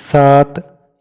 7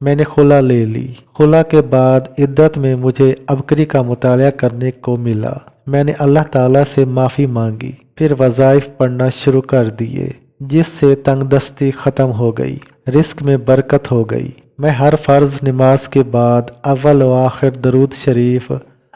میں نے خلا لے لی۔ خلا کے بعد عدت میں مجھے ابکری کا مطالعہ کرنے کو ملا۔ میں نے اللہ تعالیٰ سے معافی مانگی، پھر وظائف پڑھنا شروع کر دیے، جس سے تنگ دستی ختم ہو گئی، رزق میں برکت ہو گئی۔ میں ہر فرض نماز کے بعد اول و آخر درود شریف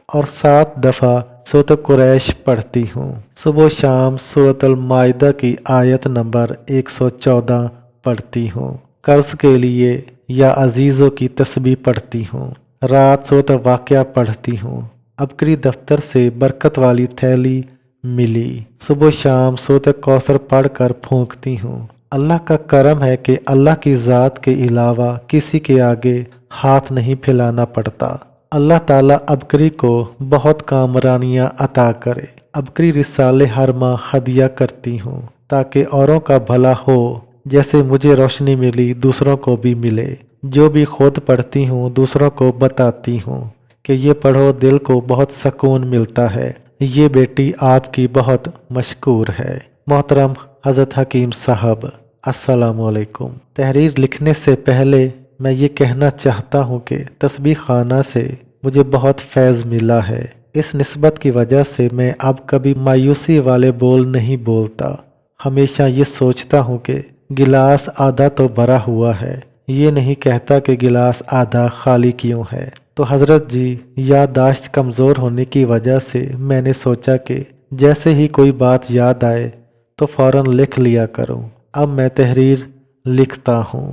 اور 7 دفعہ سورۃ قریش پڑھتی ہوں۔ صبح و شام سورۃ المائدہ کی آیت نمبر 114 پڑھتی ہوں۔ قرض کے لیے یا عزیزوں کی تسبیح پڑھتی ہوں۔ رات سورۃ واقعہ پڑھتی ہوں۔ ابکری دفتر سے برکت والی تھیلی ملی۔ صبح و شام سورۃ کوثر پڑھ کر پھونکتی ہوں۔ اللہ کا کرم ہے کہ اللہ کی ذات کے علاوہ کسی کے آگے ہاتھ نہیں پھیلانا پڑتا۔ اللہ تعالیٰ ابکری کو بہت کامرانیاں عطا کرے۔ ابکری رسالے ہر ماہ ہدیہ کرتی ہوں تاکہ اوروں کا بھلا ہو، جیسے مجھے روشنی ملی دوسروں کو بھی ملے۔ جو بھی خود پڑھتی ہوں دوسروں کو بتاتی ہوں کہ یہ پڑھو، دل کو بہت سکون ملتا ہے۔ یہ بیٹی آپ کی بہت مشکور ہے۔ محترم حضرت حکیم صاحب، السلام علیکم۔ تحریر لکھنے سے پہلے میں یہ کہنا چاہتا ہوں کہ تسبیح خانہ سے مجھے بہت فیض ملا ہے۔ اس نسبت کی وجہ سے میں اب کبھی مایوسی والے بول نہیں بولتا۔ ہمیشہ یہ سوچتا ہوں کہ گلاس آدھا تو بھرا ہوا ہے، یہ نہیں کہتا کہ گلاس آدھا خالی کیوں ہے۔ تو حضرت جی، یادداشت کمزور ہونے کی وجہ سے میں نے سوچا کہ جیسے ہی کوئی بات یاد آئے تو فوراً لکھ لیا کروں۔ اب میں تحریر لکھتا ہوں۔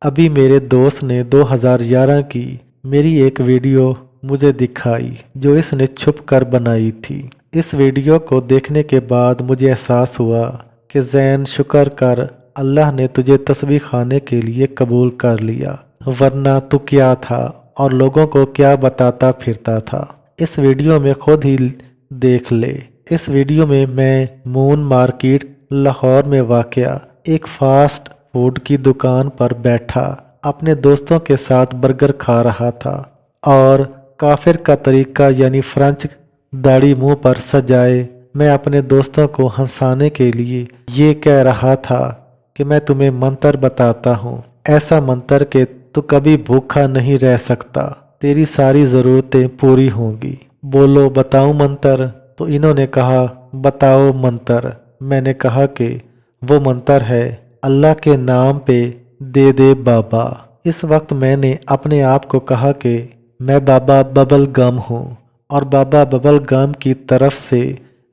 ابھی میرے دوست نے 2011 کی میری ایک ویڈیو مجھے دکھائی جو اس نے چھپ کر بنائی تھی۔ اس ویڈیو کو دیکھنے کے بعد مجھے احساس ہوا کہ زین، شکر کر، اللہ نے تجھے تسبیح خانے کے لیے قبول کر لیا، ورنہ تو کیا تھا اور لوگوں کو کیا بتاتا پھرتا تھا۔ اس ویڈیو میں خود ہی دیکھ لے۔ اس ویڈیو میں مون مارکیٹ لاہور میں واقع ایک فاسٹ فوڈ کی دکان پر بیٹھا اپنے دوستوں کے ساتھ برگر کھا رہا تھا اور کافر کا طریقہ یعنی فرنچ داڑھی منہ پر سجائے میں اپنے دوستوں کو ہنسانے کے لیے یہ کہہ رہا تھا کہ میں تمہیں منتر بتاتا ہوں، ایسا منتر کہ تو کبھی بھوکا نہیں رہ سکتا، تیری ساری ضرورتیں پوری ہوں گی۔ بولو، بتاؤں منتر؟ تو انہوں نے کہا بتاؤ منتر۔ میں نے کہا کہ وہ منتر ہے اللہ کے نام پہ دے دے بابا۔ اس وقت میں نے اپنے آپ کو کہا کہ میں بابا ببل گم ہوں اور بابا ببل گم کی طرف سے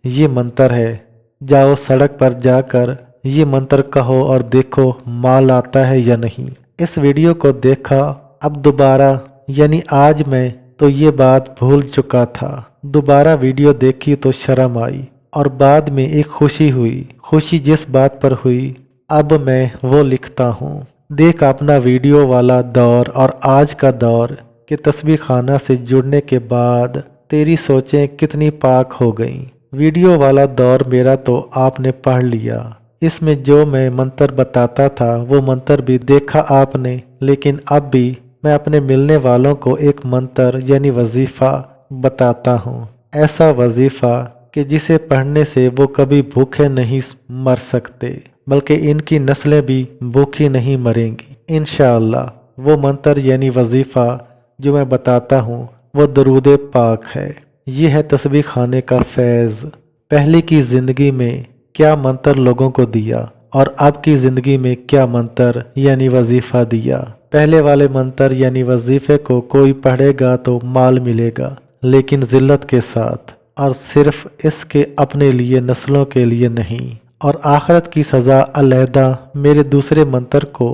یہ منتر ہے، جاؤ سڑک پر جا کر یہ منتر کہو اور دیکھو مال آتا ہے یا نہیں۔ اس ویڈیو کو دیکھا، اب دوبارہ یعنی آج میں تو یہ بات بھول چکا تھا، دوبارہ ویڈیو دیکھی تو شرم آئی اور بعد میں ایک خوشی ہوئی۔ خوشی جس بات پر ہوئی اب میں وہ لکھتا ہوں۔ دیکھ اپنا ویڈیو والا دور اور آج کا دور کہ تسبیح خانہ سے جڑنے کے بعد تیری سوچیں کتنی پاک ہو گئیں۔ ویڈیو والا دور میرا تو آپ نے پڑھ لیا، اس میں جو میں منتر بتاتا تھا وہ منتر بھی دیکھا آپ نے، لیکن اب بھی میں اپنے ملنے والوں کو ایک منتر یعنی وظیفہ بتاتا ہوں، ایسا وظیفہ کہ جسے پڑھنے سے وہ کبھی بھوکے نہیں مر سکتے، بلکہ ان کی نسلیں بھی بھوکی نہیں مریں گی انشاءاللہ۔ وہ منتر یعنی وظیفہ جو میں بتاتا ہوں وہ درود پاک ہے۔ یہ ہے تسبیح خانے کا فیض۔ پہلے کی زندگی میں کیا منتر لوگوں کو دیا اور اب کی زندگی میں کیا منتر یعنی وظیفہ دیا۔ پہلے والے منتر یعنی وظیفے کو کوئی پڑھے گا تو مال ملے گا، لیکن ذلت کے ساتھ، اور صرف اس کے اپنے لیے، نسلوں کے لیے نہیں، اور آخرت کی سزا علیحدہ۔ میرے دوسرے منتر کو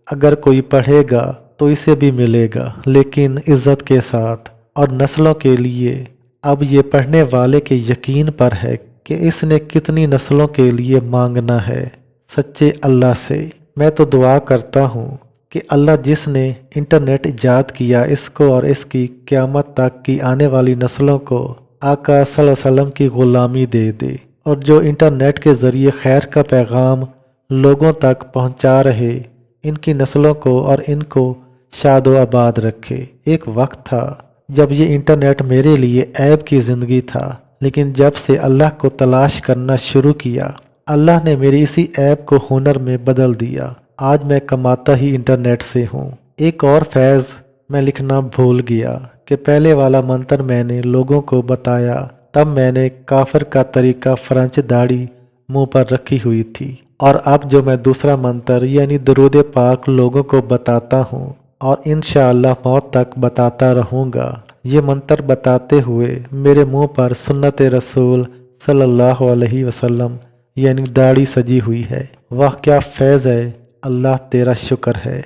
اگر کوئی پڑھے گا تو اسے بھی ملے گا، لیکن عزت کے ساتھ اور نسلوں کے لیے۔ اب یہ پڑھنے والے کے یقین پر ہے کہ اس نے کتنی نسلوں کے لیے مانگنا ہے سچے اللہ سے۔ میں تو دعا کرتا ہوں کہ اللہ جس نے انٹرنیٹ ایجاد کیا اس کو اور اس کی قیامت تک کی آنے والی نسلوں کو آقا صلی اللہ علیہ وسلم کی غلامی دے دے، اور جو انٹرنیٹ کے ذریعے خیر کا پیغام لوگوں تک پہنچا رہے ان کی نسلوں کو اور ان کو شاد و آباد رکھے۔ ایک وقت تھا جب یہ انٹرنیٹ میرے لیے عیب کی زندگی تھا، لیکن جب سے اللہ کو تلاش کرنا شروع کیا اللہ نے میری اسی عیب کو ہنر میں بدل دیا۔ آج میں کماتا ہی انٹرنیٹ سے ہوں۔ ایک اور فیض میں لکھنا بھول گیا کہ پہلے والا منتر میں نے لوگوں کو بتایا، تب میں نے کافر کا طریقہ فرانچ داڑھی منہ پر رکھی ہوئی تھی، اور اب جو میں دوسرا منتر یعنی درود پاک لوگوں کو بتاتا ہوں اور انشاءاللہ موت تک بتاتا رہوں گا، یہ منتر بتاتے ہوئے میرے منہ پر سنت رسول صلی اللہ علیہ وسلم یعنی داڑھی سجی ہوئی ہے۔ واہ کیا فیض ہے، اللہ تیرا شکر ہے۔